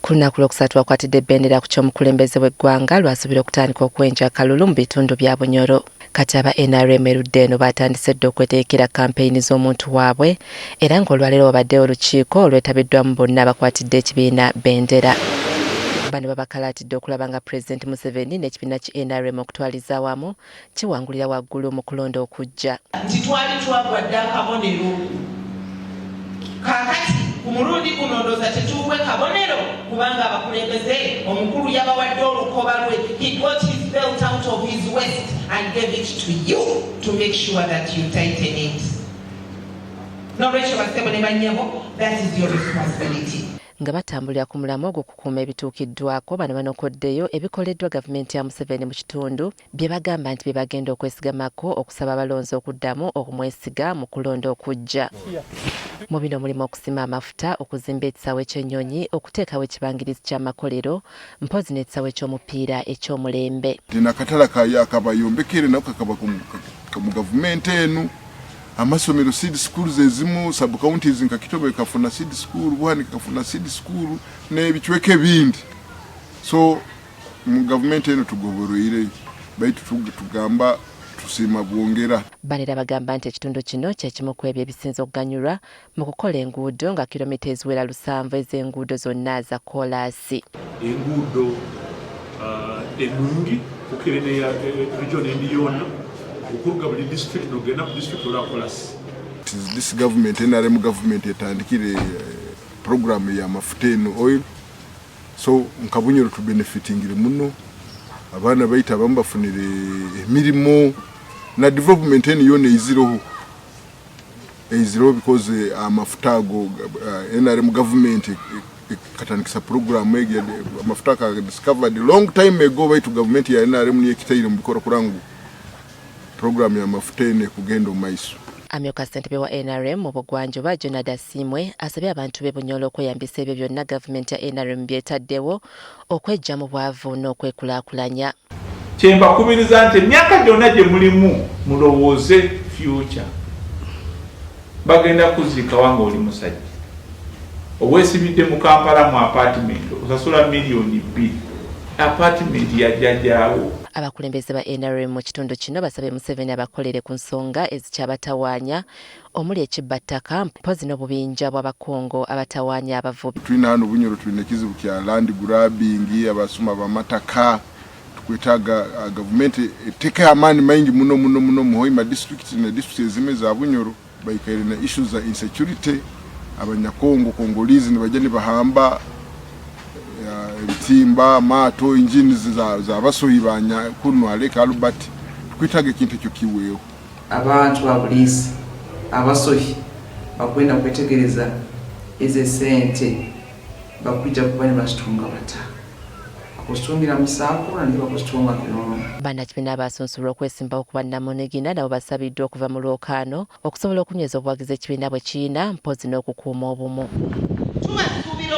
Ku lunaku lwokusatu akwatidde bendera ku ky'omukulembeze w'eggwanga lwasuubira okutandika okwenja akalulu mu bitundu bya Bunyoro. Kati aba NRM erudde eno baatandise dda okweteekera kampeyini z'omuntu waabwe era ng'olwaleero wabaddewo olukiiko olwetabiddwamu bonna abakwatidde ekibiina bendera. Bano babakalaatidde okulaba nga Pulezidenti Museveni n'ekibiina ki NRM okutwaliza awamu kiwangulira waggulu mu kulonda okujja. Nti twali twagwadde akabonero kaakati ku mulundi guno ndooza tetuwe kabonero kubanga abakulembeze omukulu yabawadde olukoba lwe. He got his belt out of his waist and gave it to you to make sure that you tighten it. N'olwekyo basebo ne bannyabo, that is your responsibility. Nga batambulira ku mulamwa ogw'okukuuma ebituukiddwako bano banokoddeyo ebikoleddwa gavumenti ya Museveni mu kitundu bye bagamba nti bye bagenda okwesigamako okusaba abalonzi okuddamu okumwesiga mu kulonda okujja. Mu bino mulimu okusima amafuta, okuzimba ekisaawe ky'ennyonyi, okuteekawo ekibangirizi ky'amakolero, mpozi n'ekisaawe ky'omupiira eky'omulembe. Akatala akabayombekere nako kakaba mu gavumenti eno. Amasomero seed schools ezimu sub counties nka Kitobe kafuna seed school, Bwani kafuna seed school n'ebichweke bindi. So mu government eno tugoboroire baitu tugamba tusima bwongera. Banera bagamba nti ekitundu kino kye kimu ku ebyo ebisinza okuganyulwa mu kukola enguudo nga kilomita eziwera 700 ez'enguudo zonna za koolaasi. Enguudo ennungi kukirene ya region endi yonna. This government NRM government etandikire program ya mafuta eno oil, so nkabunyoro to benefitingire muno abana baita bambafunire emirimo na development eno yone iziro because amafuta go NRM government katandikisa program ege amafuta ka discovered long time ago by to government ya NRM ni ekitaire mu bikoro kurangu program ya mafuta ene kugenda omaiso. Amyuka ssentebe wa NRM mu Bugwanjuba Jonah Dasimwe asabye abantu b'e Bunyoro okweyambisa ebyo byonna gavumenti ya NRM byetaddewo okwejja mu bwavu n'okwekulaakulanya. Kyembakubiriza nti emyaka gyonna gye mulimu mulowooze future. Bagenda kuziika wanga oli musajja. Obwesibidde mu Kampala mu apartment osasula miliyoni 2. Apartment ya jjajjaawo. Abakulembeze ba NRM mu kitundu kino basabye Museveni abakolere ku nsonga ezikyabatawaanya omuli ekibbattaka, mpozi n'obubinja bw'abakongo abatawaanya abavubi. Tulina hano Bunyoro tulina ekizibu kya land grabbing, abasuma b'amataka. Tukwetaaga gavumenti eteeka amaanyi maingi muno mu Hoima district ne district ezime za Bunyoro bayikaire na issues za insecurity. Abanyakongo Congolese ne bajja ne bahamba timba mato injini za basoyi banya kuno aleka Albert tukwitaga ekintu ekyo kiweewo. Abantu apolisi abasoyi bakwenda kwetegereza eze sente bakujja kubane basitunga bata akustungira musango nandi bakustunga kino. Bannakibiina abasunsulwa okwesimbawo ku bannamunigina nabo basabiddwa okuva mu lwokaano okusobola okunyweza obuwagizi ekibiina bwe kiina mpozi n'okukuuma obumu.